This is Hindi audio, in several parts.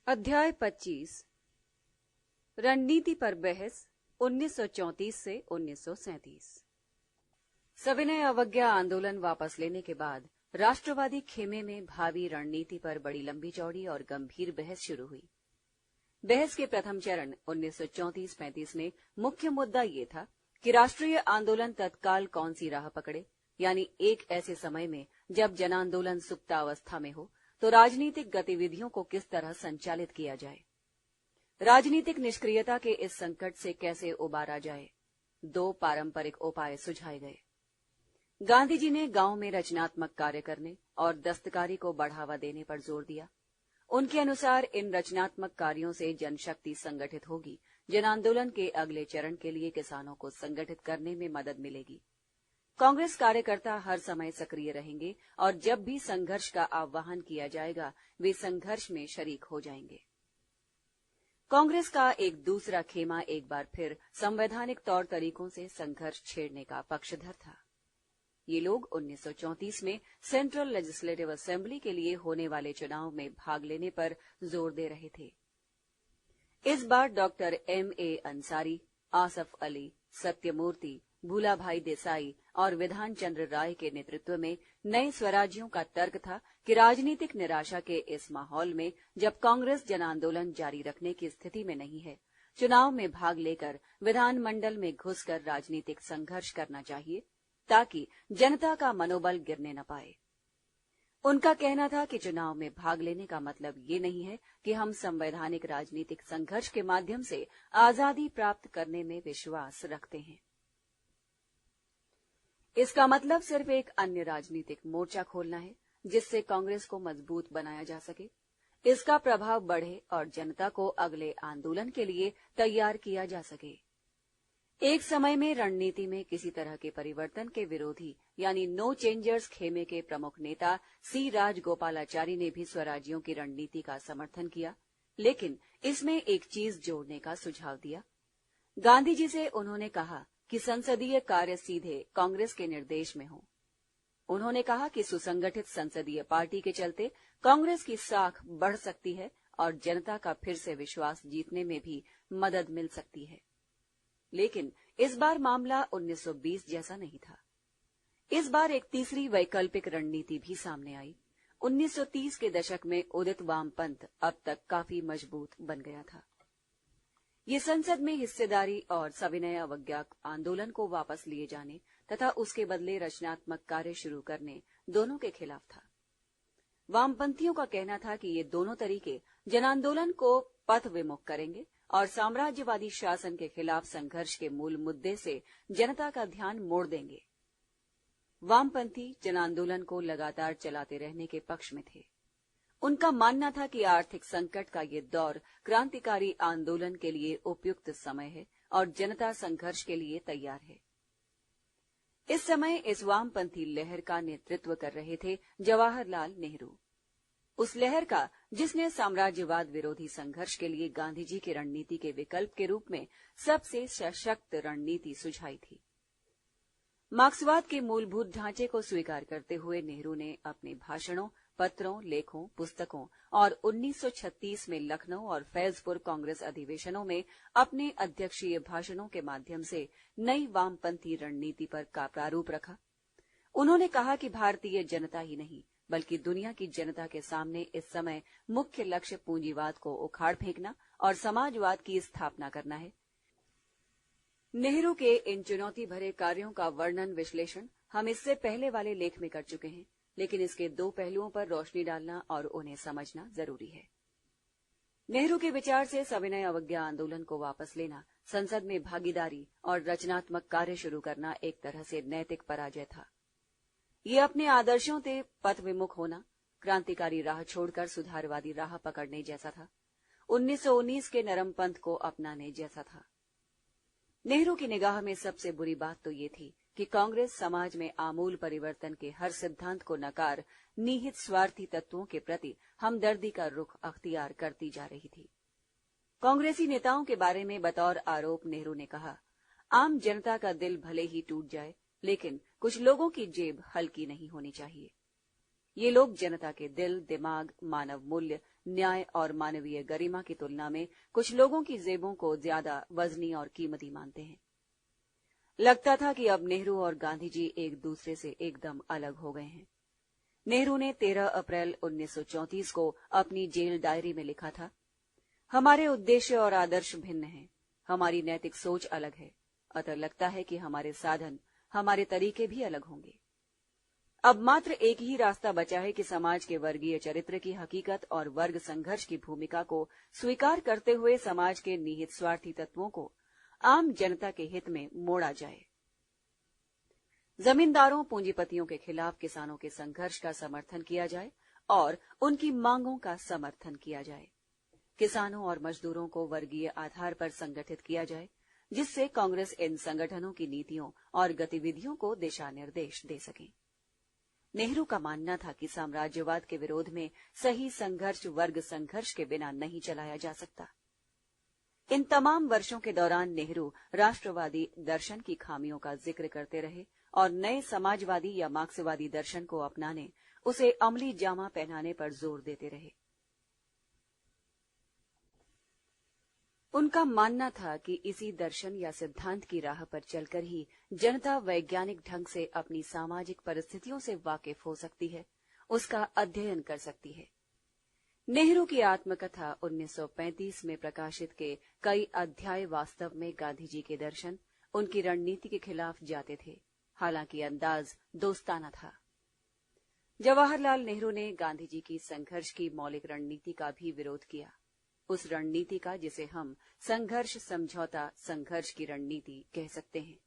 अध्याय 25 रणनीति पर बहस 1934 से 1937। सविनय अवज्ञा आंदोलन वापस लेने के बाद राष्ट्रवादी खेमे में भावी रणनीति पर बड़ी लंबी चौड़ी और गंभीर बहस शुरू हुई। बहस के प्रथम चरण 1934-35 में मुख्य मुद्दा ये था कि राष्ट्रीय आंदोलन तत्काल कौन सी राह पकड़े, यानी एक ऐसे समय में जब जनांदोलन सुप्तावस्था में हो तो राजनीतिक गतिविधियों को किस तरह संचालित किया जाए। राजनीतिक निष्क्रियता के इस संकट से कैसे उबारा जाए। दो पारंपरिक उपाय सुझाए गए। गांधी जी ने गांव में रचनात्मक कार्य करने और दस्तकारी को बढ़ावा देने पर जोर दिया। उनके अनुसार इन रचनात्मक कार्यों से जनशक्ति संगठित होगी। जन आंदोलन के अगले चरण के लिए किसानों को संगठित करने में मदद मिलेगी। कांग्रेस कार्यकर्ता हर समय सक्रिय रहेंगे और जब भी संघर्ष का आह्वान किया जाएगा वे संघर्ष में शरीक हो जाएंगे। कांग्रेस का एक दूसरा खेमा एक बार फिर संवैधानिक तौर तरीकों से संघर्ष छेड़ने का पक्षधर था। ये लोग 1934 में सेंट्रल लेजिस्लेटिव असेंबली के लिए होने वाले चुनाव में भाग लेने पर जोर दे रहे थे। इस बार डॉक्टर M.A. अंसारी, आसफ अली, सत्यमूर्ति, भूलाभाई देसाई और विधान चंद्र राय के नेतृत्व में नए स्वराज्यों का तर्क था कि राजनीतिक निराशा के इस माहौल में जब कांग्रेस जन आंदोलन जारी रखने की स्थिति में नहीं है, चुनाव में भाग लेकर विधानमंडल में घुसकर राजनीतिक संघर्ष करना चाहिए ताकि जनता का मनोबल गिरने न पाए। उनका कहना था कि चुनाव में भाग लेने का मतलब ये नहीं है कि हम संवैधानिक राजनीतिक संघर्ष के माध्यम से आजादी प्राप्त करने में विश्वास रखते हैं। इसका मतलब सिर्फ एक अन्य राजनीतिक मोर्चा खोलना है जिससे कांग्रेस को मजबूत बनाया जा सके, इसका प्रभाव बढ़े और जनता को अगले आंदोलन के लिए तैयार किया जा सके। एक समय में रणनीति में किसी तरह के परिवर्तन के विरोधी यानी नो चेंजर्स खेमे के प्रमुख नेता सी राजगोपालाचारी ने भी स्वराज्यों की रणनीति का समर्थन किया, लेकिन इसमें एक चीज जोड़ने का सुझाव दिया। गांधी जी से उन्होंने कहा कि संसदीय कार्य सीधे कांग्रेस के निर्देश में हो। उन्होंने कहा कि सुसंगठित संसदीय पार्टी के चलते कांग्रेस की साख बढ़ सकती है और जनता का फिर से विश्वास जीतने में भी मदद मिल सकती है। लेकिन इस बार मामला 1920 जैसा नहीं था। इस बार एक तीसरी वैकल्पिक रणनीति भी सामने आई। 1930 के दशक में उदित वामपंथ अब तक काफी मजबूत बन गया था। ये संसद में हिस्सेदारी और सविनय अवज्ञा आंदोलन को वापस लिए जाने तथा उसके बदले रचनात्मक कार्य शुरू करने दोनों के खिलाफ था। वामपंथियों का कहना था कि ये दोनों तरीके जनांदोलन को पथ विमुख करेंगे और साम्राज्यवादी शासन के खिलाफ संघर्ष के मूल मुद्दे से जनता का ध्यान मोड़ देंगे। वामपंथी जनांदोलन को लगातार चलाते रहने के पक्ष में थे। उनका मानना था कि आर्थिक संकट का ये दौर क्रांतिकारी आंदोलन के लिए उपयुक्त समय है और जनता संघर्ष के लिए तैयार है। इस समय इस वामपंथी लहर का नेतृत्व कर रहे थे जवाहरलाल नेहरू। उस लहर का जिसने साम्राज्यवाद विरोधी संघर्ष के लिए गांधी जी की रणनीति के विकल्प के रूप में सबसे सशक्त रणनीति सुझाई थी। मार्क्सवाद के मूलभूत ढांचे को स्वीकार करते हुए नेहरू ने अपने भाषणों, पत्रों, लेखों, पुस्तकों और 1936 में लखनऊ और फैजपुर कांग्रेस अधिवेशनों में अपने अध्यक्षीय भाषणों के माध्यम से नई वामपंथी रणनीति पर का प्रारूप रखा। उन्होंने कहा कि भारतीय जनता ही नहीं बल्कि दुनिया की जनता के सामने इस समय मुख्य लक्ष्य पूंजीवाद को उखाड़ फेंकना और समाजवाद की स्थापना करना है। नेहरू के इन चुनौती भरे कार्यों का वर्णन विश्लेषण हम इससे पहले वाले लेख में कर चुके हैं, लेकिन इसके दो पहलुओं पर रोशनी डालना और उन्हें समझना जरूरी है। नेहरू के विचार से सविनय अवज्ञा आंदोलन को वापस लेना, संसद में भागीदारी और रचनात्मक कार्य शुरू करना एक तरह से नैतिक पराजय था। ये अपने आदर्शों से पथ विमुख होना, क्रांतिकारी राह छोड़कर सुधारवादी राह पकड़ने जैसा था। 1919 के नरमपंथ को अपनाने जैसा था। नेहरू की निगाह में सबसे बुरी बात तो ये थी कि कांग्रेस समाज में आमूल परिवर्तन के हर सिद्धांत को नकार निहित स्वार्थी तत्वों के प्रति हमदर्दी का रुख अख्तियार करती जा रही थी। कांग्रेसी नेताओं के बारे में बतौर आरोप नेहरू ने कहा, आम जनता का दिल भले ही टूट जाए, लेकिन कुछ लोगों की जेब हल्की नहीं होनी चाहिए। ये लोग जनता के दिल, दिमाग, मानव मूल्य, न्याय और मानवीय गरिमा की तुलना में कुछ लोगों की जेबों को ज्यादा वजनी और कीमती मानते हैं। लगता था कि अब नेहरू और गांधी जी एक दूसरे से एकदम अलग हो गए हैं। नेहरू ने 13 अप्रैल 1934 को अपनी जेल डायरी में लिखा था, हमारे उद्देश्य और आदर्श भिन्न हैं, हमारी नैतिक सोच अलग है, अतः लगता है कि हमारे साधन, हमारे तरीके भी अलग होंगे। अब मात्र एक ही रास्ता बचा है कि समाज के वर्गीय चरित्र की हकीकत और वर्ग संघर्ष की भूमिका को स्वीकार करते हुए समाज के निहित स्वार्थी तत्वों को आम जनता के हित में मोड़ा जाए। जमींदारों, पूंजीपतियों के खिलाफ किसानों के संघर्ष का समर्थन किया जाए और उनकी मांगों का समर्थन किया जाए। किसानों और मजदूरों को वर्गीय आधार पर संगठित किया जाए, जिससे कांग्रेस इन संगठनों की नीतियों और गतिविधियों को दिशा निर्देश दे सके। नेहरू का मानना था कि साम्राज्यवाद के विरोध में सही संघर्ष वर्ग संघर्ष के बिना नहीं चलाया जा सकता। इन तमाम वर्षों के दौरान नेहरू राष्ट्रवादी दर्शन की खामियों का जिक्र करते रहे और नए समाजवादी या मार्क्सवादी दर्शन को अपनाने, उसे अमली जामा पहनाने पर जोर देते रहे। उनका मानना था कि इसी दर्शन या सिद्धांत की राह पर चलकर ही जनता वैज्ञानिक ढंग से अपनी सामाजिक परिस्थितियों से वाकिफ हो सकती है, उसका अध्ययन कर सकती है। नेहरू की आत्मकथा 1935 में प्रकाशित के कई अध्याय वास्तव में गांधी जी के दर्शन, उनकी रणनीति के खिलाफ जाते थे, हालांकि अंदाज दोस्ताना था। जवाहरलाल नेहरू ने गांधी जी की संघर्ष की मौलिक रणनीति का भी विरोध किया, उस रणनीति का जिसे हम संघर्ष समझौता संघर्ष की रणनीति कह सकते हैं,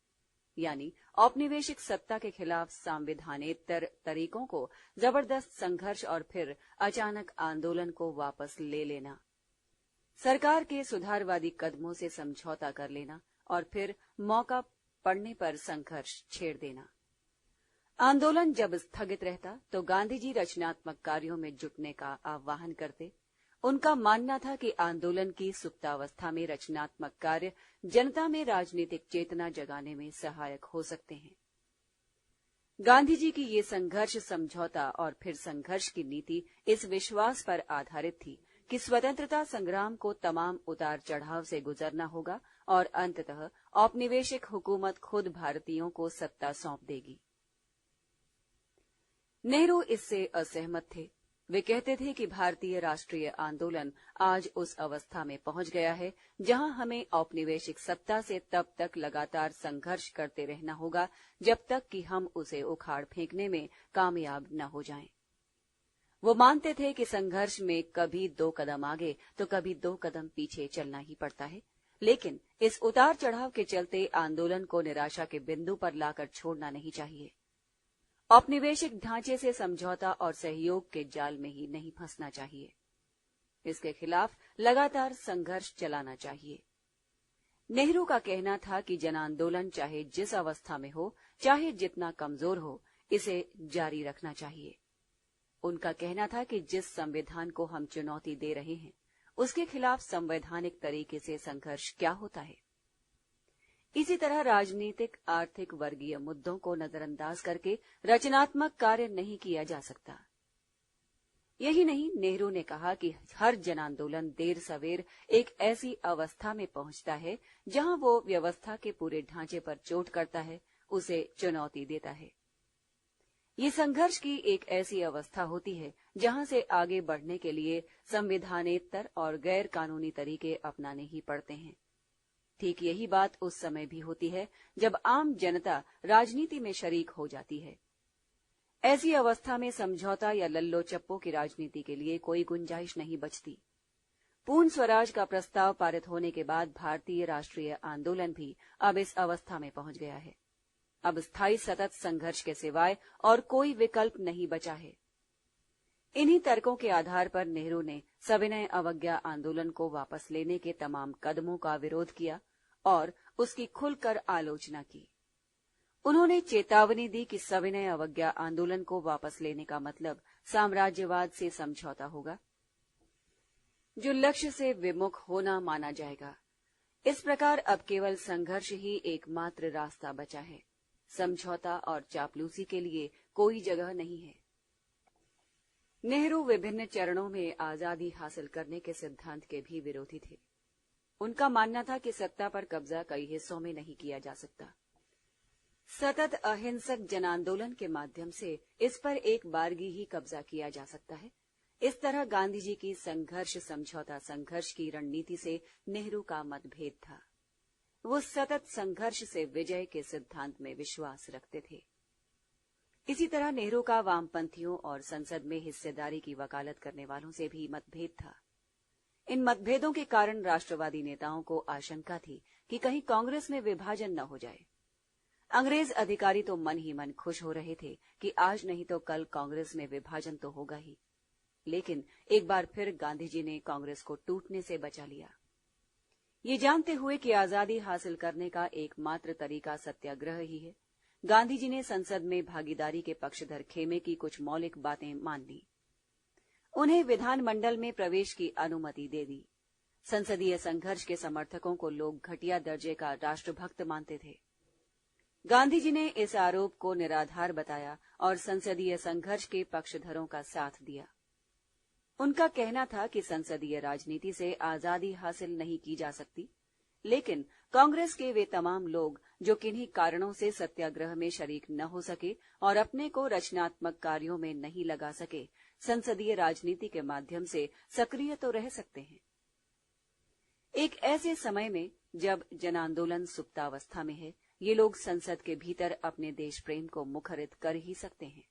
यानी औपनिवेशिक सत्ता के खिलाफ संवैधानेतर तरीकों को जबरदस्त संघर्ष और फिर अचानक आंदोलन को वापस ले लेना, सरकार के सुधारवादी कदमों से समझौता कर लेना और फिर मौका पड़ने पर संघर्ष छेड़ देना। आंदोलन जब स्थगित रहता तो गांधी जी रचनात्मक कार्यों में जुटने का आह्वान करते। उनका मानना था कि आंदोलन की सुप्तावस्था में रचनात्मक कार्य जनता में राजनीतिक चेतना जगाने में सहायक हो सकते हैं। गांधी जी की ये संघर्ष समझौता और फिर संघर्ष की नीति इस विश्वास पर आधारित थी कि स्वतंत्रता संग्राम को तमाम उतार चढ़ाव से गुजरना होगा और अंततः औपनिवेशिक हुकूमत खुद भारतीयों को सत्ता सौंप देगी। नेहरू इससे असहमत थे। वे कहते थे कि भारतीय राष्ट्रीय आंदोलन आज उस अवस्था में पहुंच गया है जहां हमें औपनिवेशिक सत्ता से तब तक लगातार संघर्ष करते रहना होगा जब तक कि हम उसे उखाड़ फेंकने में कामयाब न हो जाएं। वो मानते थे कि संघर्ष में कभी 2 कदम आगे तो कभी 2 कदम पीछे चलना ही पड़ता है, लेकिन इस उतार चढ़ाव के चलते आंदोलन को निराशा के बिंदु पर लाकर छोड़ना नहीं चाहिए। औपनिवेशिक ढांचे से समझौता और सहयोग के जाल में ही नहीं फंसना चाहिए। इसके खिलाफ लगातार संघर्ष चलाना चाहिए। नेहरू का कहना था कि जन आंदोलन चाहे जिस अवस्था में हो, चाहे जितना कमजोर हो, इसे जारी रखना चाहिए। उनका कहना था कि जिस संविधान को हम चुनौती दे रहे हैं, उसके खिलाफ संवैधानिक तरीके से संघर्ष क्या होता है। इसी तरह राजनीतिक, आर्थिक, वर्गीय मुद्दों को नजरअंदाज करके रचनात्मक कार्य नहीं किया जा सकता। यही नहीं, नेहरू ने कहा कि हर जन आंदोलन देर सवेर एक ऐसी अवस्था में पहुंचता है जहां वो व्यवस्था के पूरे ढांचे पर चोट करता है, उसे चुनौती देता है। ये संघर्ष की एक ऐसी अवस्था होती है जहां से आगे बढ़ने के लिए संविधानेतर और गैर कानूनी तरीके अपनाने ही पड़ते हैं। ठीक यही बात उस समय भी होती है जब आम जनता राजनीति में शरीक हो जाती है। ऐसी अवस्था में समझौता या लल्लो चप्पो की राजनीति के लिए कोई गुंजाइश नहीं बचती। पूर्ण स्वराज का प्रस्ताव पारित होने के बाद भारतीय राष्ट्रीय आंदोलन भी अब इस अवस्था में पहुंच गया है। अब स्थायी सतत संघर्ष के सिवाय और कोई विकल्प नहीं बचा है। इन्हीं तर्कों के आधार पर नेहरू ने सविनय अवज्ञा आंदोलन को वापस लेने के तमाम कदमों का विरोध किया और उसकी खुलकर आलोचना की। उन्होंने चेतावनी दी कि सविनय अवज्ञा आंदोलन को वापस लेने का मतलब साम्राज्यवाद से समझौता होगा, जो लक्ष्य से विमुख होना माना जाएगा। इस प्रकार अब केवल संघर्ष ही एकमात्र रास्ता बचा है। समझौता और चापलूसी के लिए कोई जगह नहीं है। नेहरू विभिन्न चरणों में आजादी हासिल करने के सिद्धांत के भी विरोधी थे। उनका मानना था कि सत्ता पर कब्जा कई हिस्सों में नहीं किया जा सकता। सतत अहिंसक जन आंदोलन के माध्यम से इस पर एक बारगी ही कब्जा किया जा सकता है। इस तरह गांधी जी की संघर्ष समझौता संघर्ष की रणनीति से नेहरू का मतभेद था। वो सतत संघर्ष से विजय के सिद्धांत में विश्वास रखते थे। इसी तरह नेहरू का वामपंथियों और संसद में हिस्सेदारी की वकालत करने वालों से भी मतभेद था। इन मतभेदों के कारण राष्ट्रवादी नेताओं को आशंका थी कि कहीं कांग्रेस में विभाजन न हो जाए। अंग्रेज अधिकारी तो मन ही मन खुश हो रहे थे कि आज नहीं तो कल कांग्रेस में विभाजन तो होगा ही। लेकिन एक बार फिर गांधी जी ने कांग्रेस को टूटने से बचा लिया। ये जानते हुए कि आजादी हासिल करने का एकमात्र तरीका सत्याग्रह ही है, गांधी जी ने संसद में भागीदारी के पक्षधर खेमे की कुछ मौलिक बातें मान ली। उन्हें विधानमंडल में प्रवेश की अनुमति दे दी। संसदीय संघर्ष के समर्थकों को लोग घटिया दर्जे का राष्ट्रभक्त मानते थे। गांधी जी ने इस आरोप को निराधार बताया और संसदीय संघर्ष के पक्षधरों का साथ दिया। उनका कहना था कि संसदीय राजनीति से आजादी हासिल नहीं की जा सकती, लेकिन कांग्रेस के वे तमाम लोग जो किन्हीं कारणों से सत्याग्रह में शरीक न हो सके और अपने को रचनात्मक कार्यों में नहीं लगा सके, संसदीय राजनीति के माध्यम से सक्रिय तो रह सकते हैं। एक ऐसे समय में जब जन आंदोलन सुप्तावस्था में है, ये लोग संसद के भीतर अपने देश प्रेम को मुखरित कर ही सकते हैं।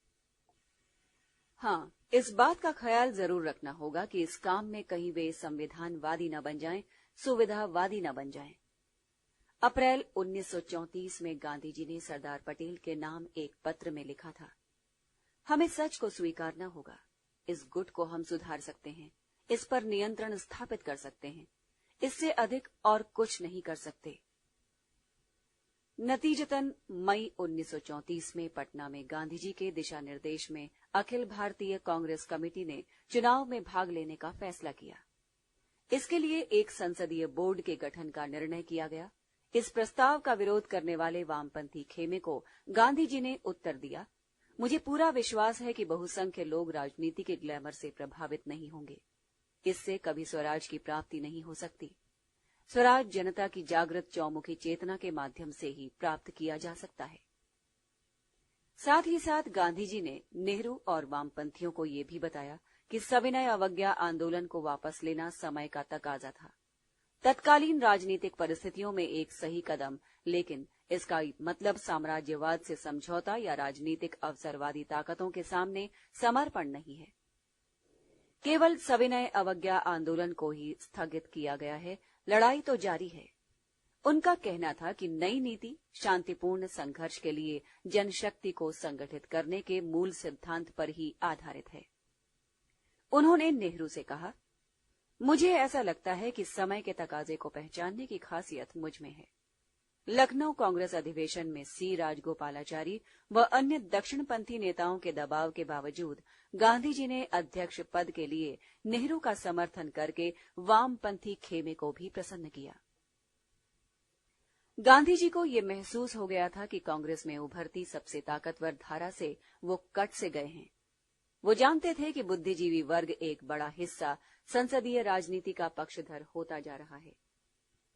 हाँ, इस बात का ख्याल जरूर रखना होगा कि इस काम में कहीं वे संविधानवादी न बन जाएं, सुविधावादी न बन जाएं। अप्रैल 1934 में गांधी जी ने सरदार पटेल के नाम एक पत्र में लिखा था, हमें सच को स्वीकारना होगा। इस गुट को हम सुधार सकते हैं, इस पर नियंत्रण स्थापित कर सकते हैं, इससे अधिक और कुछ नहीं कर सकते। नतीजतन मई 1934 में पटना में गांधी जी के दिशा निर्देश में अखिल भारतीय कांग्रेस कमेटी ने चुनाव में भाग लेने का फैसला किया। इसके लिए एक संसदीय बोर्ड के गठन का निर्णय किया गया। इस प्रस्ताव का विरोध करने वाले वामपंथी खेमे को गांधी जी ने उत्तर दिया, मुझे पूरा विश्वास है कि बहुसंख्य लोग राजनीति के ग्लैमर से प्रभावित नहीं होंगे। इससे कभी स्वराज की प्राप्ति नहीं हो सकती। स्वराज जनता की जागृत चौमुखी चेतना के माध्यम से ही प्राप्त किया जा सकता है। साथ ही साथ गांधी जी ने नेहरू और वामपंथियों को ये भी बताया कि सविनय अवज्ञा आंदोलन को वापस लेना समय का तकाजा था। तत्कालीन राजनीतिक परिस्थितियों में एक सही कदम, लेकिन इसका मतलब साम्राज्यवाद से समझौता या राजनीतिक अवसरवादी ताकतों के सामने समर्पण नहीं है। केवल सविनय अवज्ञा आंदोलन को ही स्थगित किया गया है, लड़ाई तो जारी है। उनका कहना था कि नई नीति शांतिपूर्ण संघर्ष के लिए जनशक्ति को संगठित करने के मूल सिद्धांत पर ही आधारित है। उन्होंने नेहरू से कहा, मुझे ऐसा लगता है कि समय के तकाजे को पहचानने की खासियत मुझ में है। लखनऊ कांग्रेस अधिवेशन में सी राजगोपालाचारी व अन्य दक्षिणपंथी नेताओं के दबाव के बावजूद गांधी जी ने अध्यक्ष पद के लिए नेहरू का समर्थन करके वामपंथी खेमे को भी प्रसन्न किया। गांधी जी को ये महसूस हो गया था कि कांग्रेस में उभरती सबसे ताकतवर धारा से वो कट से गए हैं। वो जानते थे कि बुद्धिजीवी वर्ग एक बड़ा हिस्सा संसदीय राजनीति का पक्षधर होता जा रहा है।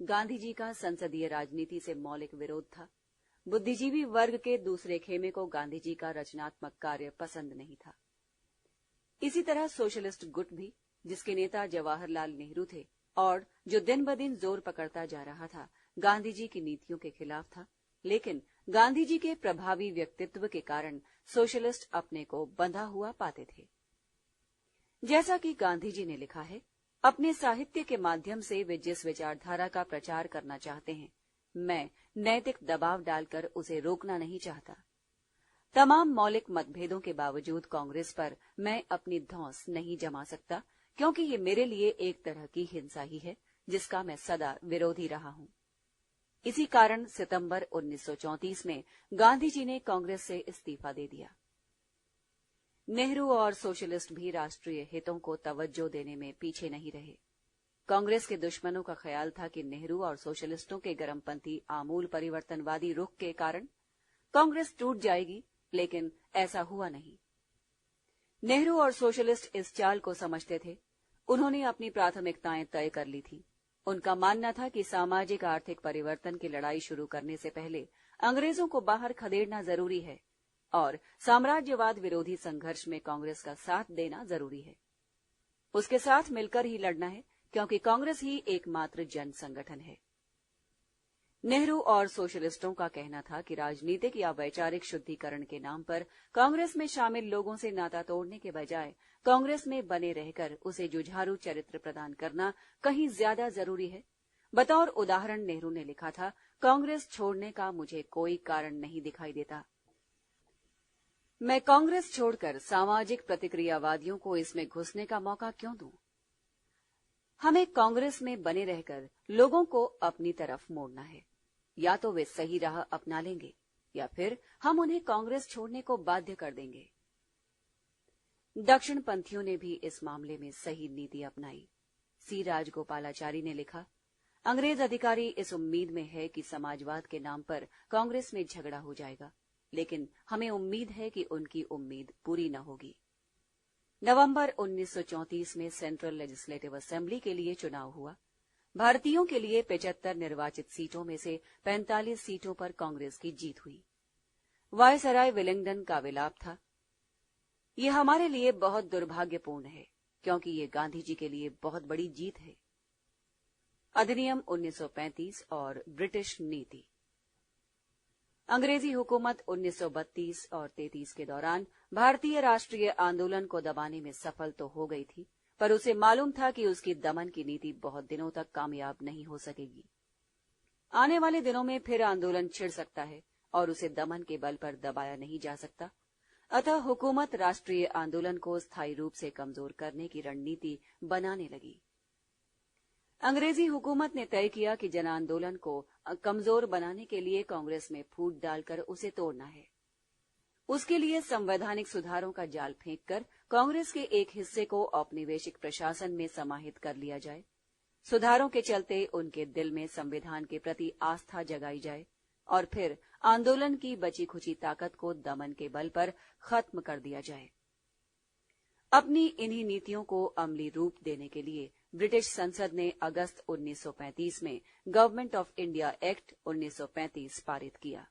गांधी जी का संसदीय राजनीति से मौलिक विरोध था। बुद्धिजीवी वर्ग के दूसरे खेमे को गांधी जी का रचनात्मक कार्य पसंद नहीं था। इसी तरह सोशलिस्ट गुट भी, जिसके नेता जवाहरलाल नेहरू थे और जो दिन ब दिन जोर पकड़ता जा रहा था, गांधी जी की नीतियों के खिलाफ था। लेकिन गांधी जी के प्रभावी व्यक्तित्व के कारण सोशलिस्ट अपने को बंधा हुआ पाते थे। जैसा कि गांधी जी ने लिखा है, अपने साहित्य के माध्यम से वे जिस विचारधारा का प्रचार करना चाहते हैं, मैं नैतिक दबाव डालकर उसे रोकना नहीं चाहता। तमाम मौलिक मतभेदों के बावजूद कांग्रेस पर मैं अपनी धौंस नहीं जमा सकता, क्योंकि ये मेरे लिए एक तरह की हिंसा ही है, जिसका मैं सदा विरोधी रहा हूं। इसी कारण सितंबर 1934 में गांधी जी ने कांग्रेस से इस्तीफा दे दिया। नेहरू और सोशलिस्ट भी राष्ट्रीय हितों को तवज्जो देने में पीछे नहीं रहे। कांग्रेस के दुश्मनों का ख्याल था कि नेहरू और सोशलिस्टों के गर्मपंथी आमूल परिवर्तनवादी रुख के कारण कांग्रेस टूट जाएगी, लेकिन ऐसा हुआ नहीं। नेहरू और सोशलिस्ट इस चाल को समझते थे। उन्होंने अपनी प्राथमिकताएं तय कर ली थी। उनका मानना था कि सामाजिक आर्थिक परिवर्तन की लड़ाई शुरू करने से पहले अंग्रेजों को बाहर खदेड़ना जरूरी है और साम्राज्यवाद विरोधी संघर्ष में कांग्रेस का साथ देना जरूरी है। उसके साथ मिलकर ही लड़ना है, क्योंकि कांग्रेस ही एकमात्र जन संगठन है। नेहरू और सोशलिस्टों का कहना था कि राजनीतिक या वैचारिक शुद्धिकरण के नाम पर कांग्रेस में शामिल लोगों से नाता तोड़ने के बजाय कांग्रेस में बने रहकर उसे जुझारू चरित्र प्रदान करना कहीं ज्यादा जरूरी है। बतौर उदाहरण नेहरू ने लिखा था, कांग्रेस छोड़ने का मुझे कोई कारण नहीं दिखाई देता। मैं कांग्रेस छोड़कर सामाजिक प्रतिक्रियावादियों को इसमें घुसने का मौका क्यों दूं? हमें कांग्रेस में बने रहकर लोगों को अपनी तरफ मोड़ना है। या तो वे सही राह अपना लेंगे या फिर हम उन्हें कांग्रेस छोड़ने को बाध्य कर देंगे। दक्षिण पंथियों ने भी इस मामले में सही नीति अपनाई। सी राजगोपालाचारी ने लिखा, अंग्रेज अधिकारी इस उम्मीद में है कि समाजवाद के नाम पर कांग्रेस में झगड़ा हो जाएगा, लेकिन हमें उम्मीद है कि उनकी उम्मीद पूरी न होगी। नवंबर 1934 में सेंट्रल लेजिस्लेटिव असेंबली के लिए चुनाव हुआ। भारतीयों के लिए 75 निर्वाचित सीटों में से 45 सीटों पर कांग्रेस की जीत हुई। वायसराय विलिंगडन का विलाप था, ये हमारे लिए बहुत दुर्भाग्यपूर्ण है, क्योंकि ये गांधी जी के लिए बहुत बड़ी जीत है। अधिनियम 1935 और ब्रिटिश नीति। अंग्रेजी हुकूमत 1932 और 33 के दौरान भारतीय राष्ट्रीय आंदोलन को दबाने में सफल तो हो गई थी, पर उसे मालूम था कि उसकी दमन की नीति बहुत दिनों तक कामयाब नहीं हो सकेगी। आने वाले दिनों में फिर आंदोलन छिड़ सकता है और उसे दमन के बल पर दबाया नहीं जा सकता। अतः हुकूमत राष्ट्रीय आंदोलन को स्थायी रूप से कमजोर करने की रणनीति बनाने लगी। अंग्रेजी हुकूमत ने तय किया कि जन आंदोलन को कमजोर बनाने के लिए कांग्रेस में फूट डालकर उसे तोड़ना है। उसके लिए संवैधानिक सुधारों का जाल फेंककर कांग्रेस के एक हिस्से को औपनिवेशिक प्रशासन में समाहित कर लिया जाए। सुधारों के चलते उनके दिल में संविधान के प्रति आस्था जगाई जाए और फिर आंदोलन की बची खुची ताकत को दमन के बल पर खत्म कर दिया जाए। अपनी इन्हीं नीतियों को अमली रूप देने के लिए ब्रिटिश संसद ने अगस्त 1935 में गवर्नमेंट ऑफ इंडिया एक्ट 1935 पारित किया।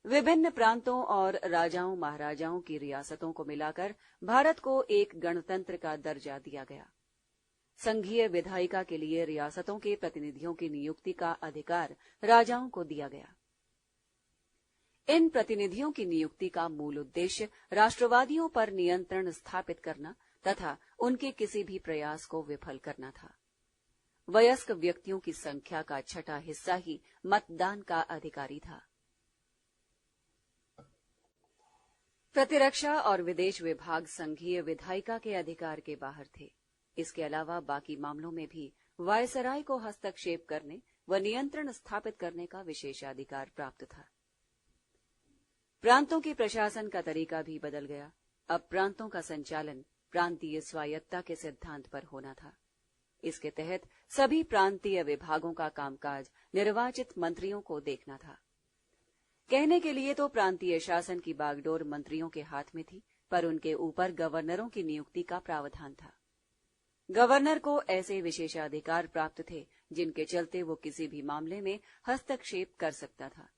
विभिन्न प्रांतों और राजाओं महाराजाओं की रियासतों को मिलाकर भारत को एक गणतंत्र का दर्जा दिया गया। संघीय विधायिका के लिए रियासतों के प्रतिनिधियों की नियुक्ति का अधिकार राजाओं को दिया गया। इन प्रतिनिधियों की नियुक्ति का मूल उद्देश्य राष्ट्रवादियों पर नियंत्रण स्थापित करना तथा उनके किसी भी प्रयास को विफल करना था। वयस्क व्यक्तियों की संख्या का छठा हिस्सा ही मतदान का अधिकारी था। प्रतिरक्षा और विदेश विभाग संघीय विधायिका के अधिकार के बाहर थे। इसके अलावा बाकी मामलों में भी वायसराय को हस्तक्षेप करने व नियंत्रण स्थापित करने का विशेषाधिकार प्राप्त था। प्रांतों के प्रशासन का तरीका भी बदल गया। अब प्रांतों का संचालन प्रांतीय स्वायत्ता के सिद्धांत पर होना था। इसके तहत सभी प्रांतीय विभागों का कामकाज निर्वाचित मंत्रियों को देखना था। कहने के लिए तो प्रांतीय शासन की बागडोर मंत्रियों के हाथ में थी, पर उनके ऊपर गवर्नरों की नियुक्ति का प्रावधान था। गवर्नर को ऐसे विशेषाधिकार प्राप्त थे जिनके चलते वो किसी भी मामले में हस्तक्षेप कर सकता था।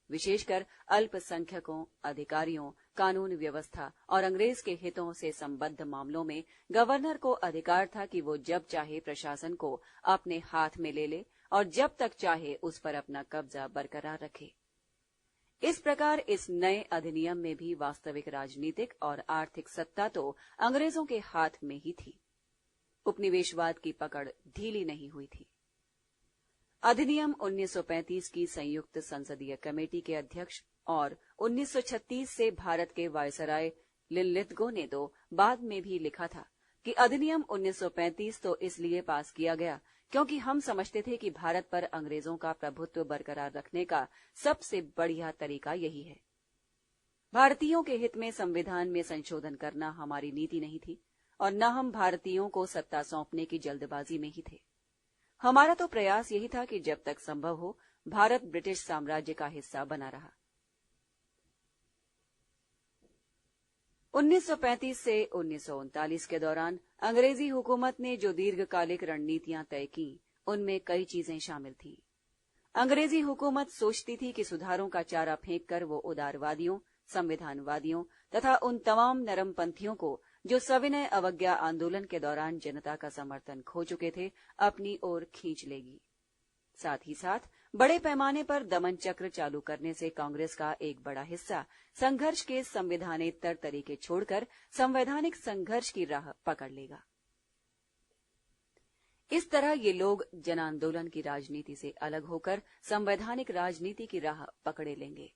विशेषकर अल्पसंख्यकों, अधिकारियों, कानून व्यवस्था और अंग्रेज के हितों से संबद्ध मामलों में गवर्नर को अधिकार था कि वो जब चाहे प्रशासन को अपने हाथ में ले ले और जब तक चाहे उस पर अपना कब्जा बरकरार रखे। इस प्रकार इस नए अधिनियम में भी वास्तविक राजनीतिक और आर्थिक सत्ता तो अंग्रेजों के हाथ में ही थी। उपनिवेशवाद की पकड़ ढीली नहीं हुई थी। अधिनियम 1935 की संयुक्त संसदीय कमेटी के अध्यक्ष और 1936 से भारत के वायसराय लिनलिथगो ने तो बाद में भी लिखा था कि अधिनियम 1935 तो इसलिए पास किया गया क्योंकि हम समझते थे कि भारत पर अंग्रेजों का प्रभुत्व बरकरार रखने का सबसे बढ़िया तरीका यही है। भारतीयों के हित में संविधान में संशोधन करना हमारी नीति नहीं थी और न हम भारतीयों को सत्ता सौंपने की जल्दबाजी में ही थे। हमारा तो प्रयास यही था कि जब तक संभव हो भारत ब्रिटिश साम्राज्य का हिस्सा बना रहा। 1935 से 1939 के दौरान अंग्रेजी हुकूमत ने जो दीर्घकालिक रणनीतियां तय की, उनमें कई चीजें शामिल थीं। अंग्रेजी हुकूमत सोचती थी कि सुधारों का चारा फेंककर वो उदारवादियों, संविधानवादियों तथा उन तमाम नरमपंथियों को जो सविनय अवज्ञा आंदोलन के दौरान जनता का समर्थन खो चुके थे, अपनी ओर खींच लेगी। साथ ही साथ बड़े पैमाने पर दमन चक्र चालू करने से कांग्रेस का एक बड़ा हिस्सा संघर्ष के संविधानेतर तरीके छोड़कर संवैधानिक संघर्ष की राह पकड़ लेगा। इस तरह ये लोग जन आंदोलन की राजनीति से अलग होकर संवैधानिक राजनीति की राह पकड़े लेंगे।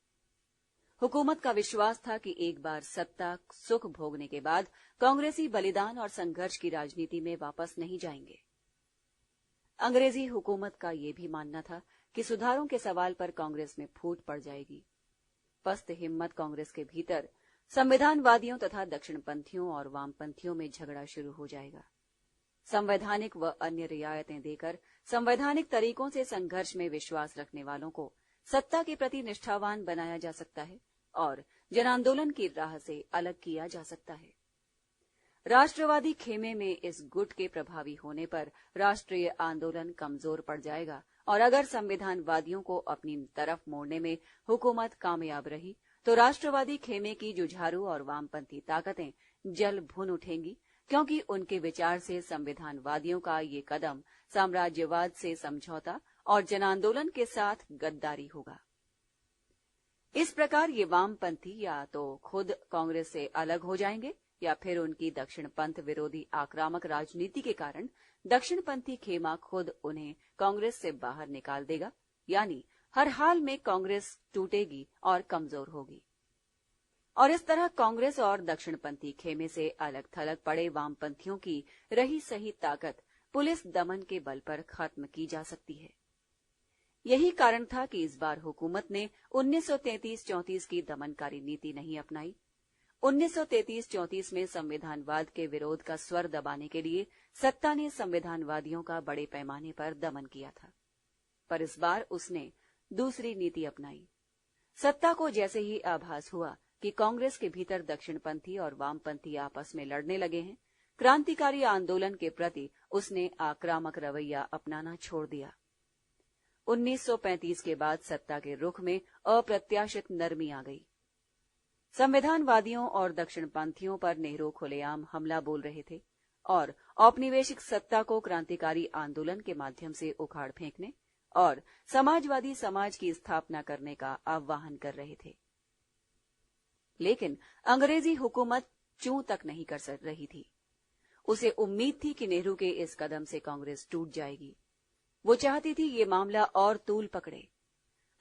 हुकूमत का विश्वास था कि एक बार सत्ता सुख भोगने के बाद कांग्रेसी बलिदान और संघर्ष की राजनीति में वापस नहीं जाएंगे। अंग्रेजी हुकूमत का यह भी मानना था कि सुधारों के सवाल पर कांग्रेस में फूट पड़ जाएगी। पस्त हिम्मत कांग्रेस के भीतर संविधानवादियों तथा दक्षिणपंथियों और वामपंथियों में झगड़ा शुरू हो जाएगा। संवैधानिक व अन्य रियायतें देकर संवैधानिक तरीकों से संघर्ष में विश्वास रखने वालों को सत्ता के प्रति निष्ठावान बनाया जा सकता है और जन आंदोलन की राह से अलग किया जा सकता है। राष्ट्रवादी खेमे में इस गुट के प्रभावी होने पर राष्ट्रीय आंदोलन कमजोर पड़ जाएगा और अगर संविधानवादियों को अपनी तरफ मोड़ने में हुकूमत कामयाब रही तो राष्ट्रवादी खेमे की जुझारू और वामपंथी ताकतें जल भुन उठेंगी, क्योंकि उनके विचार से संविधानवादियों का ये कदम साम्राज्यवाद से समझौता और जन आंदोलन के साथ गद्दारी होगा। इस प्रकार ये वामपंथी या तो खुद कांग्रेस से अलग हो जाएंगे या फिर उनकी दक्षिणपंथ विरोधी आक्रामक राजनीति के कारण दक्षिणपंथी खेमा खुद उन्हें कांग्रेस से बाहर निकाल देगा, यानी हर हाल में कांग्रेस टूटेगी और कमजोर होगी। और इस तरह कांग्रेस और दक्षिणपंथी खेमे से अलग थलग पड़े वामपंथियों की रही सही ताकत पुलिस दमन के बल पर खत्म की जा सकती है। यही कारण था कि इस बार हुकूमत ने 1933-34 की दमनकारी नीति नहीं अपनाई। 1933-34 में संविधानवाद के विरोध का स्वर दबाने के लिए सत्ता ने संविधानवादियों का बड़े पैमाने पर दमन किया था, पर इस बार उसने दूसरी नीति अपनाई। सत्ता को जैसे ही आभास हुआ कि कांग्रेस के भीतर दक्षिणपंथी और वामपंथी आपस में लड़ने लगे हैं, क्रांतिकारी आंदोलन के प्रति उसने आक्रामक रवैया अपनाना छोड़ दिया। 1935 के बाद सत्ता के रुख में अप्रत्याशित नरमी आ गई। संविधानवादियों और दक्षिणपंथियों पर नेहरू खुलेआम हमला बोल रहे थे और औपनिवेशिक सत्ता को क्रांतिकारी आंदोलन के माध्यम से उखाड़ फेंकने और समाजवादी समाज की स्थापना करने का आह्वान कर रहे थे। लेकिन अंग्रेजी हुकूमत चूं तक नहीं कर सक रही थी। उसे उम्मीद थी कि नेहरू के इस कदम से कांग्रेस टूट जाएगी। वो चाहती थी ये मामला और तूल पकड़े।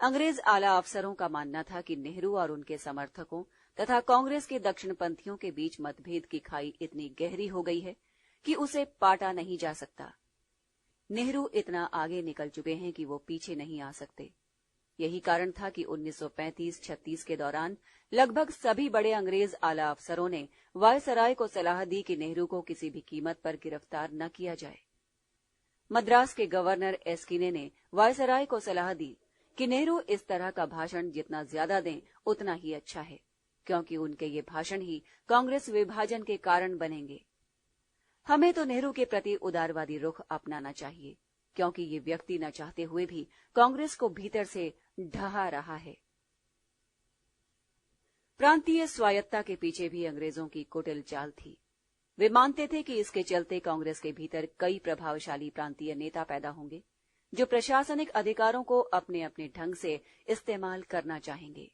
अंग्रेज आला अफसरों का मानना था कि नेहरू और उनके समर्थकों तथा कांग्रेस के दक्षिणपंथियों के बीच मतभेद की खाई इतनी गहरी हो गई है कि उसे पाटा नहीं जा सकता। नेहरू इतना आगे निकल चुके हैं कि वो पीछे नहीं आ सकते। यही कारण था कि 1935-36 के दौरान लगभग सभी बड़े अंग्रेज आला अफसरों ने वायसराय को सलाह दी कि नेहरू को किसी भी कीमत पर गिरफ्तार न किया जाए। मद्रास के गवर्नर एस्किने ने वायसराय को सलाह दी कि नेहरू इस तरह का भाषण जितना ज्यादा दें उतना ही अच्छा है, क्योंकि उनके ये भाषण ही कांग्रेस विभाजन के कारण बनेंगे। हमें तो नेहरू के प्रति उदारवादी रुख अपनाना चाहिए, क्योंकि ये व्यक्ति न चाहते हुए भी कांग्रेस को भीतर से ढहा रहा है। प्रांतीय स्वायत्ता के पीछे भी अंग्रेजों की कुटिल चाल थी। वे मानते थे कि इसके चलते कांग्रेस के भीतर कई प्रभावशाली प्रांतीय नेता पैदा होंगे जो प्रशासनिक अधिकारों को अपने अपने ढंग से इस्तेमाल करना चाहेंगे।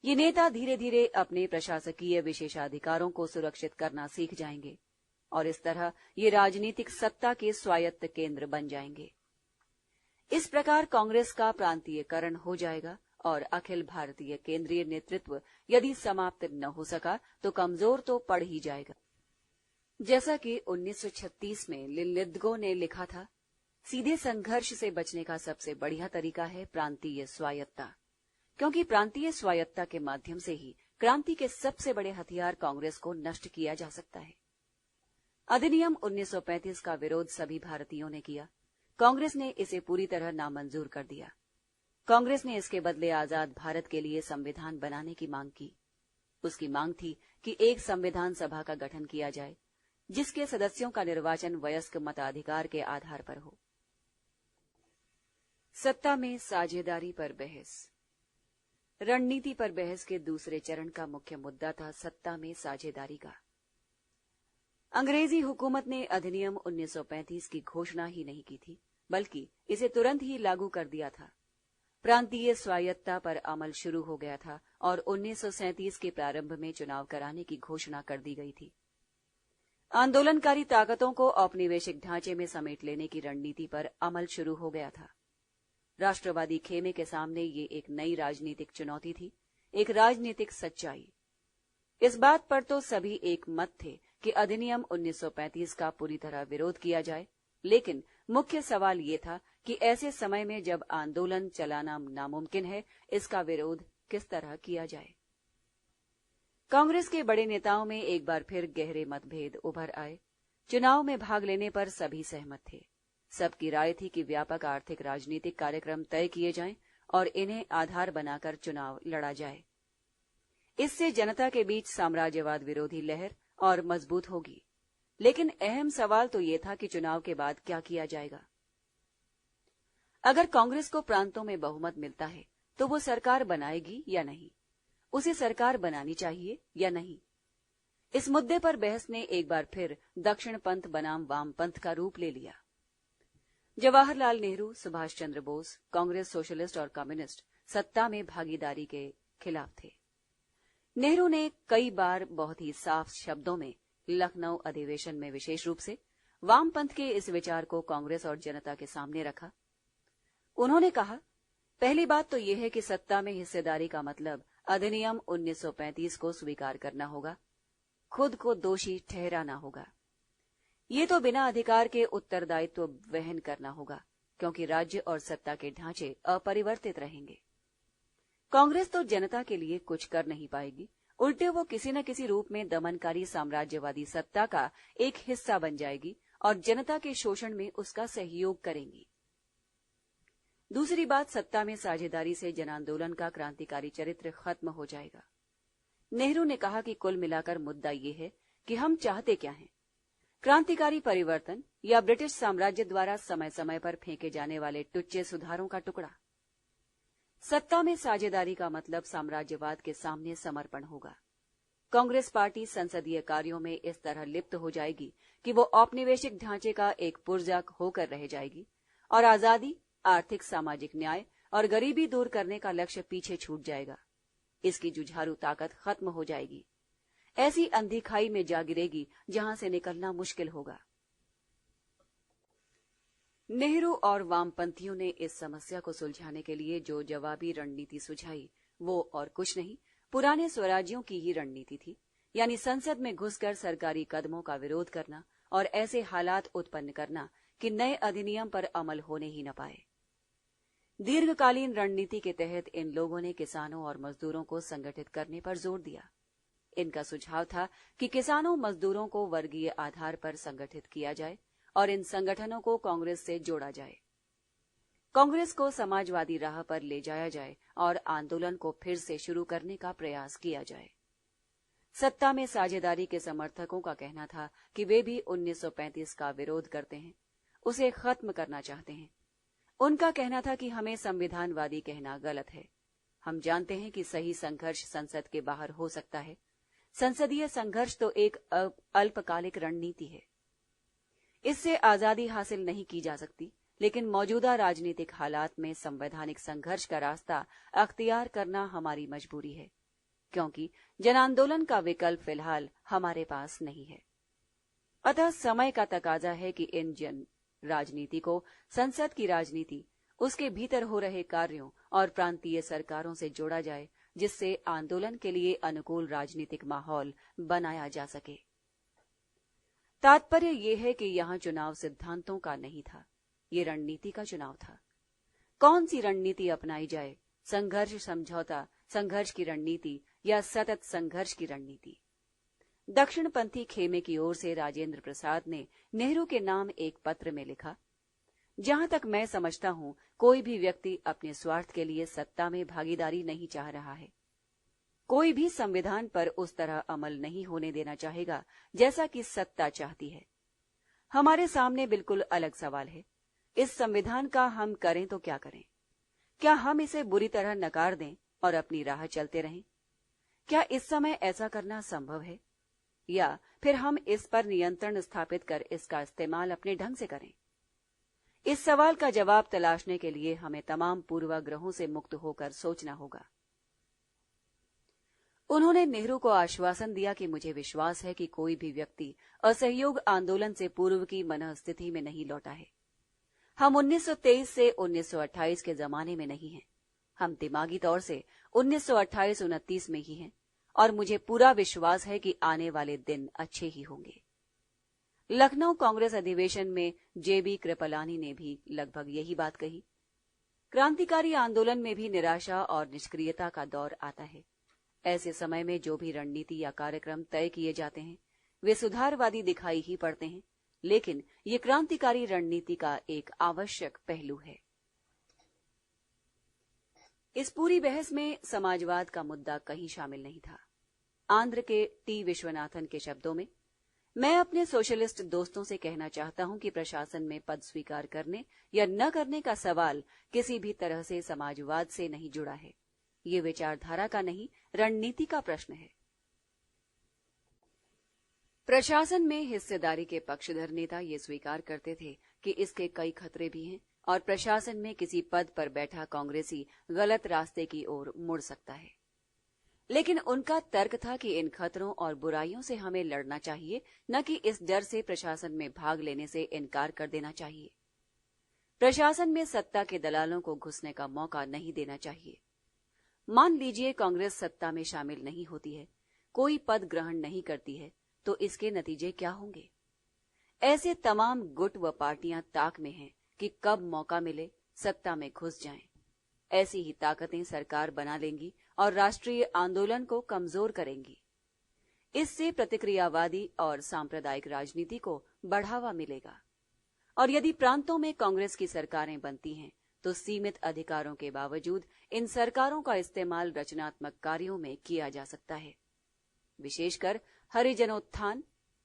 ये नेता धीरे धीरे अपने प्रशासकीय विशेषाधिकारों को सुरक्षित करना सीख जाएंगे और इस तरह ये राजनीतिक सत्ता के स्वायत्त केंद्र बन जाएंगे। इस प्रकार कांग्रेस का प्रांतीयकरण हो जाएगा और अखिल भारतीय केंद्रीय नेतृत्व यदि समाप्त न हो सका तो कमजोर तो पड़ ही जाएगा। जैसा कि 1936 में लिलिद्गो ने लिखा था, सीधे संघर्ष से बचने का सबसे बढ़िया तरीका है प्रांतीय स्वायत्ता, क्योंकि प्रांतीय स्वायत्ता के माध्यम से ही क्रांति के सबसे बड़े हथियार कांग्रेस को नष्ट किया जा सकता है। अधिनियम 1935 का विरोध सभी भारतीयों ने किया। कांग्रेस ने इसे पूरी तरह नामंजूर कर दिया। कांग्रेस ने इसके बदले आजाद भारत के लिए संविधान बनाने की मांग की। उसकी मांग थी कि एक संविधान सभा का गठन किया जाए, जिसके सदस्यों का निर्वाचन वयस्क मताधिकार के आधार पर हो। सत्ता में साझेदारी पर बहस। रणनीति पर बहस के दूसरे चरण का मुख्य मुद्दा था सत्ता में साझेदारी का। अंग्रेजी हुकूमत ने अधिनियम 1935 की घोषणा ही नहीं की थी, बल्कि इसे तुरंत ही लागू कर दिया था। प्रांतीय स्वायत्तता पर अमल शुरू हो गया था और 1937 के प्रारंभ में चुनाव कराने की घोषणा कर दी गई थी। आंदोलनकारी ताकतों को औपनिवेशिक ढांचे में समेट लेने की रणनीति पर अमल शुरू हो गया था। राष्ट्रवादी खेमे के सामने ये एक नई राजनीतिक चुनौती थी, एक राजनीतिक सच्चाई। इस बात पर तो सभी एक मत थे कि अधिनियम 1935 का पूरी तरह विरोध किया जाए, लेकिन मुख्य सवाल ये था कि ऐसे समय में जब आंदोलन चलाना नामुमकिन है, इसका विरोध किस तरह किया जाए। कांग्रेस के बड़े नेताओं में एक बार फिर गहरे मतभेद उभर आए। चुनाव में भाग लेने पर सभी सहमत थे। सबकी राय थी कि व्यापक आर्थिक राजनीतिक कार्यक्रम तय किए जाएं और इन्हें आधार बनाकर चुनाव लड़ा जाए। इससे जनता के बीच साम्राज्यवाद विरोधी लहर और मजबूत होगी। लेकिन अहम सवाल तो ये था कि चुनाव के बाद क्या किया जाएगा। अगर कांग्रेस को प्रांतों में बहुमत मिलता है तो वो सरकार बनाएगी या नहीं, उसे सरकार बनानी चाहिए या नहीं। इस मुद्दे पर बहस ने एक बार फिर दक्षिण पंथ बनाम वाम पंथ का रूप ले लिया। जवाहरलाल नेहरू, सुभाष चंद्र बोस, कांग्रेस, सोशलिस्ट और कम्युनिस्ट सत्ता में भागीदारी के खिलाफ थे। नेहरू ने कई बार बहुत ही साफ शब्दों में लखनऊ अधिवेशन में विशेष रूप से वामपंथ के इस विचार को कांग्रेस और जनता के सामने रखा। उन्होंने कहा, पहली बात तो यह है कि सत्ता में हिस्सेदारी का मतलब अधिनियम 1935 को स्वीकार करना होगा, खुद को दोषी ठहराना होगा। ये तो बिना अधिकार के उत्तरदायित्व वहन करना होगा, क्योंकि राज्य और सत्ता के ढांचे अपरिवर्तित रहेंगे। कांग्रेस तो जनता के लिए कुछ कर नहीं पाएगी, उल्टे वो किसी न किसी रूप में दमनकारी साम्राज्यवादी सत्ता का एक हिस्सा बन जाएगी और जनता के शोषण में उसका सहयोग करेंगी। दूसरी बात, सत्ता में साझेदारी से जन आंदोलन का क्रांतिकारी चरित्र खत्म हो जाएगा। नेहरू ने कहा कि कुल मिलाकर मुद्दा ये है कि हम चाहते क्या हैं, क्रांतिकारी परिवर्तन या ब्रिटिश साम्राज्य द्वारा समय समय पर फेंके जाने वाले टुच्चे सुधारों का टुकड़ा। सत्ता में साझेदारी का मतलब साम्राज्यवाद के सामने समर्पण होगा। कांग्रेस पार्टी संसदीय कार्यों में इस तरह लिप्त हो जाएगी कि वो औपनिवेशिक ढांचे का एक पुर्जा होकर रह जाएगी और आजादी, आर्थिक सामाजिक न्याय और गरीबी दूर करने का लक्ष्य पीछे छूट जाएगा। इसकी जुझारू ताकत खत्म हो जाएगी। ऐसी अंधी खाई में जा गिरेगी जहां से निकलना मुश्किल होगा। नेहरू और वामपंथियों ने इस समस्या को सुलझाने के लिए जो जवाबी रणनीति सुझाई, वो और कुछ नहीं, पुराने स्वराज्यों की ही रणनीति थी, यानी संसद में घुसकर सरकारी कदमों का विरोध करना और ऐसे हालात उत्पन्न करना कि नए अधिनियम पर अमल होने ही न पाए। दीर्घकालीन रणनीति के तहत इन लोगों ने किसानों और मजदूरों को संगठित करने पर जोर दिया। इनका सुझाव था कि किसानों मजदूरों को वर्गीय आधार पर संगठित किया जाए और इन संगठनों को कांग्रेस से जोड़ा जाए। कांग्रेस को समाजवादी राह पर ले जाया जाए और आंदोलन को फिर से शुरू करने का प्रयास किया जाए। सत्ता में साझेदारी के समर्थकों का कहना था कि वे भी 1935 का विरोध करते हैं, उसे खत्म करना चाहते हैं। उनका कहना था कि हमें संविधानवादी कहना गलत है। हम जानते हैं कि सही संघर्ष संसद के बाहर हो सकता है। संसदीय संघर्ष तो एक अल्पकालिक रणनीति है, इससे आजादी हासिल नहीं की जा सकती, लेकिन मौजूदा राजनीतिक हालात में संवैधानिक संघर्ष का रास्ता अख्तियार करना हमारी मजबूरी है, क्योंकि जन आंदोलन का विकल्प फिलहाल हमारे पास नहीं है। अतः समय का तकाजा है कि इन जन राजनीति को संसद की राजनीति, उसके भीतर हो रहे कार्यों और प्रांतीय सरकारों से जोड़ा जाए, जिससे आंदोलन के लिए अनुकूल राजनीतिक माहौल बनाया जा सके। तात्पर्य यह है कि यहां चुनाव सिद्धांतों का नहीं था, ये रणनीति का चुनाव था। कौन सी रणनीति अपनाई जाए, संघर्ष समझौता, संघर्ष की रणनीति या सतत संघर्ष की रणनीति? दक्षिणपंथी खेमे की ओर से राजेंद्र प्रसाद ने नेहरू के नाम एक पत्र में लिखा, जहां तक मैं समझता हूं, कोई भी व्यक्ति अपने स्वार्थ के लिए सत्ता में भागीदारी नहीं चाह रहा है। कोई भी संविधान पर उस तरह अमल नहीं होने देना चाहेगा जैसा कि सत्ता चाहती है। हमारे सामने बिल्कुल अलग सवाल है। इस संविधान का हम करें तो क्या करें? क्या हम इसे बुरी तरह नकार दें और अपनी राह चलते रहें? क्या इस समय ऐसा करना संभव है? या फिर हम इस पर नियंत्रण स्थापित कर इसका इस्तेमाल अपने ढंग से करें? इस सवाल का जवाब तलाशने के लिए हमें तमाम पूर्वाग्रहों से मुक्त होकर सोचना होगा। उन्होंने नेहरू को आश्वासन दिया कि मुझे विश्वास है कि कोई भी व्यक्ति असहयोग आंदोलन से पूर्व की मनःस्थिति में नहीं लौटा है। हम 1923 से 1928 के जमाने में नहीं हैं। हम दिमागी तौर से 1928-29 में ही हैं और मुझे पूरा विश्वास है कि आने वाले दिन अच्छे ही होंगे। लखनऊ कांग्रेस अधिवेशन में जेबी कृपलानी ने भी लगभग यही बात कही। क्रांतिकारी आंदोलन में भी निराशा और निष्क्रियता का दौर आता है। ऐसे समय में जो भी रणनीति या कार्यक्रम तय किए जाते हैं वे सुधारवादी दिखाई ही पड़ते हैं, लेकिन ये क्रांतिकारी रणनीति का एक आवश्यक पहलू है। इस पूरी बहस में समाजवाद का मुद्दा कहीं शामिल नहीं था। आंध्र के टी विश्वनाथन के शब्दों में, मैं अपने सोशलिस्ट दोस्तों से कहना चाहता हूं कि प्रशासन में पद स्वीकार करने या न करने का सवाल किसी भी तरह से समाजवाद से नहीं जुड़ा है। ये विचारधारा का नहीं, रणनीति का प्रश्न है। प्रशासन में हिस्सेदारी के पक्षधर नेता ये स्वीकार करते थे कि इसके कई खतरे भी हैं और प्रशासन में किसी पद पर बैठा कांग्रेसी गलत रास्ते की ओर मुड़ सकता है। लेकिन उनका तर्क था कि इन खतरों और बुराइयों से हमें लड़ना चाहिए, न कि इस डर से प्रशासन में भाग लेने से इनकार कर देना चाहिए। प्रशासन में सत्ता के दलालों को घुसने का मौका नहीं देना चाहिए। मान लीजिए कांग्रेस सत्ता में शामिल नहीं होती है, कोई पद ग्रहण नहीं करती है, तो इसके नतीजे क्या होंगे? ऐसे तमाम गुट व पार्टियां ताक में हैं कि कब मौका मिले सत्ता में घुस जाएं। ऐसी ही ताकतें सरकार बना लेंगी और राष्ट्रीय आंदोलन को कमजोर करेंगी। इससे प्रतिक्रियावादी और सांप्रदायिक राजनीति को बढ़ावा मिलेगा। और यदि प्रांतों में कांग्रेस की सरकारें बनती हैं तो सीमित अधिकारों के बावजूद इन सरकारों का इस्तेमाल रचनात्मक कार्यों में किया जा सकता है, विशेषकर हरिजनोत्थान,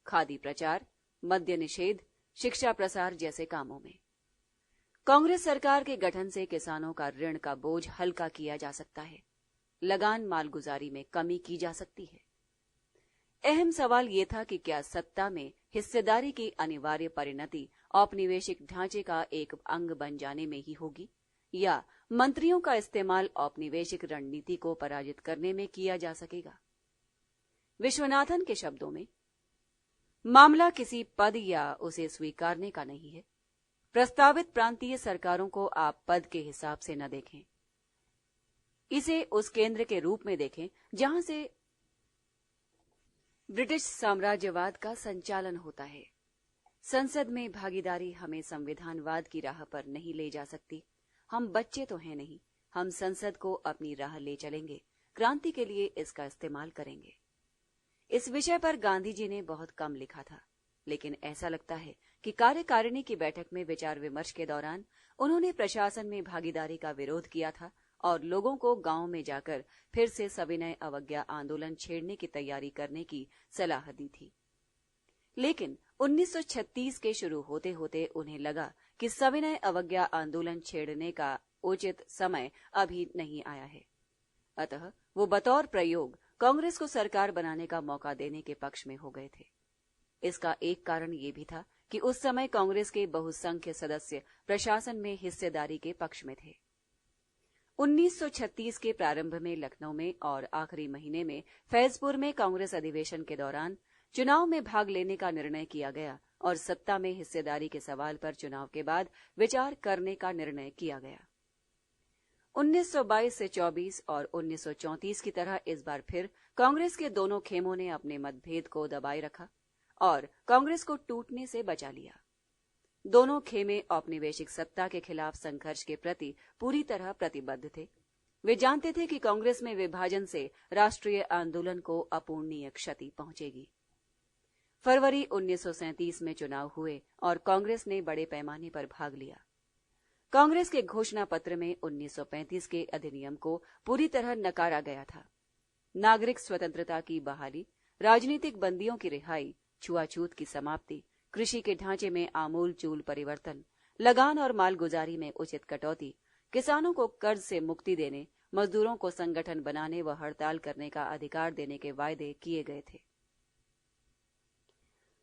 खादी प्रचार, मद्य निषेध, शिक्षा प्रसार जैसे कामों में। कांग्रेस सरकार के गठन से किसानों का ऋण का बोझ हल्का किया जा सकता है, लगान मालगुजारी में कमी की जा सकती है। अहम सवाल ये था कि क्या सत्ता में हिस्सेदारी की अनिवार्य परिणति औपनिवेशिक ढांचे का एक अंग बन जाने में ही होगी, या मंत्रियों का इस्तेमाल औपनिवेशिक रणनीति को पराजित करने में किया जा सकेगा? विश्वनाथन के शब्दों में, मामला किसी पद या उसे स्वीकारने का नहीं है। प्रस्तावित प्रांतीय सरकारों को आप पद के हिसाब से न देखें, इसे उस केंद्र के रूप में देखें जहां से ब्रिटिश साम्राज्यवाद का संचालन होता है। संसद में भागीदारी हमें संविधानवाद की राह पर नहीं ले जा सकती। हम बच्चे तो हैं नहीं, हम संसद को अपनी राह ले चलेंगे, क्रांति के लिए इसका इस्तेमाल करेंगे। इस विषय पर गांधी जी ने बहुत कम लिखा था, लेकिन ऐसा लगता है कि कार्यकारिणी की बैठक में विचार विमर्श के दौरान उन्होंने प्रशासन में भागीदारी का विरोध किया था और लोगों को गांव में जाकर फिर से सविनय अवज्ञा आंदोलन छेड़ने की तैयारी करने की सलाह दी थी। लेकिन 1936 के शुरू होते होते उन्हें लगा कि सविनय अवज्ञा आंदोलन छेड़ने का उचित समय अभी नहीं आया है। अतः वो बतौर प्रयोग कांग्रेस को सरकार बनाने का मौका देने के पक्ष में हो गए थे। इसका एक कारण ये भी था कि उस समय कांग्रेस के बहुसंख्य सदस्य प्रशासन में हिस्सेदारी के पक्ष में थे। 1936 के प्रारंभ में लखनऊ में और आखिरी महीने में फैजपुर में कांग्रेस अधिवेशन के दौरान चुनाव में भाग लेने का निर्णय किया गया और सत्ता में हिस्सेदारी के सवाल पर चुनाव के बाद विचार करने का निर्णय किया गया। 1922 से 24 और 1934 की तरह इस बार फिर कांग्रेस के दोनों खेमों ने अपने मतभेद को दबाए रखा और कांग्रेस को टूटने से बचा लिया। दोनों खेमे औपनिवेशिक सत्ता के खिलाफ संघर्ष के प्रति पूरी तरह प्रतिबद्ध थे। वे जानते थे कि कांग्रेस में विभाजन से राष्ट्रीय आंदोलन को अपूरणीय क्षति पहुंचेगी। फरवरी 1937 में चुनाव हुए और कांग्रेस ने बड़े पैमाने पर भाग लिया। कांग्रेस के घोषणा पत्र में 1935 के अधिनियम को पूरी तरह नकारा गया था। नागरिक स्वतंत्रता की बहाली, राजनीतिक बंदियों की रिहाई, छुआछूत की समाप्ति, कृषि के ढांचे में आमूल चूल परिवर्तन, लगान और मालगुजारी में उचित कटौती, किसानों को कर्ज से मुक्ति देने, मजदूरों को संगठन बनाने व हड़ताल करने का अधिकार देने के वायदे किए गए थे।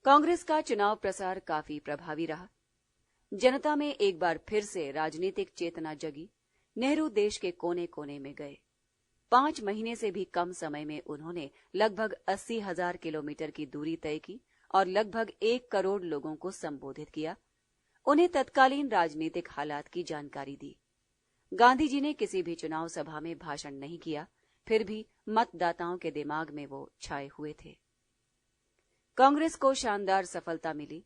कांग्रेस का चुनाव प्रसार काफी प्रभावी रहा। जनता में एक बार फिर से राजनीतिक चेतना जगी। नेहरू देश के कोने कोने में गए। 5 महीने से भी कम समय में उन्होंने लगभग 80,000 किलोमीटर की दूरी तय की और लगभग 1 करोड़ लोगों को संबोधित किया। उन्हें तत्कालीन राजनीतिक हालात की जानकारी दी। गांधी जी ने किसी भी चुनाव सभा में भाषण नहीं किया, फिर भी मतदाताओं के दिमाग में वो छाए हुए थे। कांग्रेस को शानदार सफलता मिली।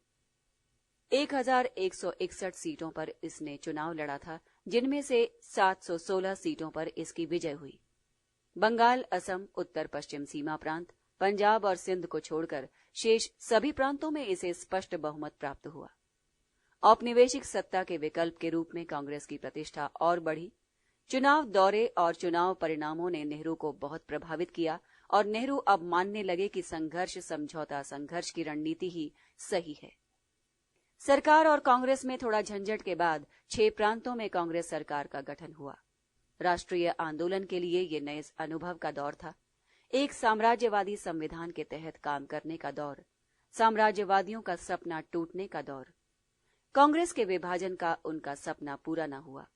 1161 सीटों पर इसने चुनाव लड़ा था, जिनमें से 716 सीटों पर इसकी विजय हुई। बंगाल, असम, उत्तर पश्चिम सीमा प्रांत, पंजाब और सिंध को छोड़कर शेष सभी प्रांतों में इसे स्पष्ट बहुमत प्राप्त हुआ। औपनिवेशिक सत्ता के विकल्प के रूप में कांग्रेस की प्रतिष्ठा और बढ़ी। चुनाव दौरे और चुनाव परिणामों ने नेहरू को बहुत प्रभावित किया और नेहरू अब मानने लगे कि संघर्ष समझौता संघर्ष की रणनीति ही सही है। सरकार और कांग्रेस में थोड़ा झंझट के बाद 6 प्रांतों में कांग्रेस सरकार का गठन हुआ। राष्ट्रीय आंदोलन के लिए ये नए अनुभव का दौर था। एक साम्राज्यवादी संविधान के तहत काम करने का दौर, साम्राज्यवादियों का सपना टूटने का दौर। कांग्रेस के विभाजन का उनका सपना पूरा न हुआ।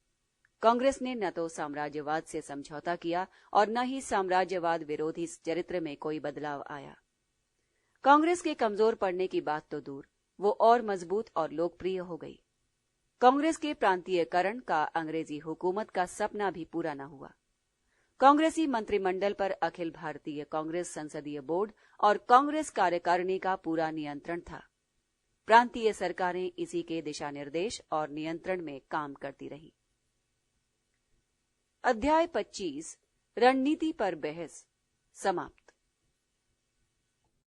कांग्रेस ने न तो साम्राज्यवाद से समझौता किया और न ही साम्राज्यवाद विरोधी चरित्र में कोई बदलाव आया। कांग्रेस के कमजोर पड़ने की बात तो दूर, वो और मजबूत और लोकप्रिय हो गई। कांग्रेस के प्रांतीयकरण का अंग्रेजी हुकूमत का सपना भी पूरा न हुआ। कांग्रेसी मंत्रिमंडल पर अखिल भारतीय कांग्रेस संसदीय बोर्ड और कांग्रेस कार्यकारिणी का पूरा नियंत्रण था। प्रांतीय सरकारें इसी के दिशा निर्देश और नियंत्रण में काम करती रही। अध्याय 25 रणनीति पर बहस समाप्त।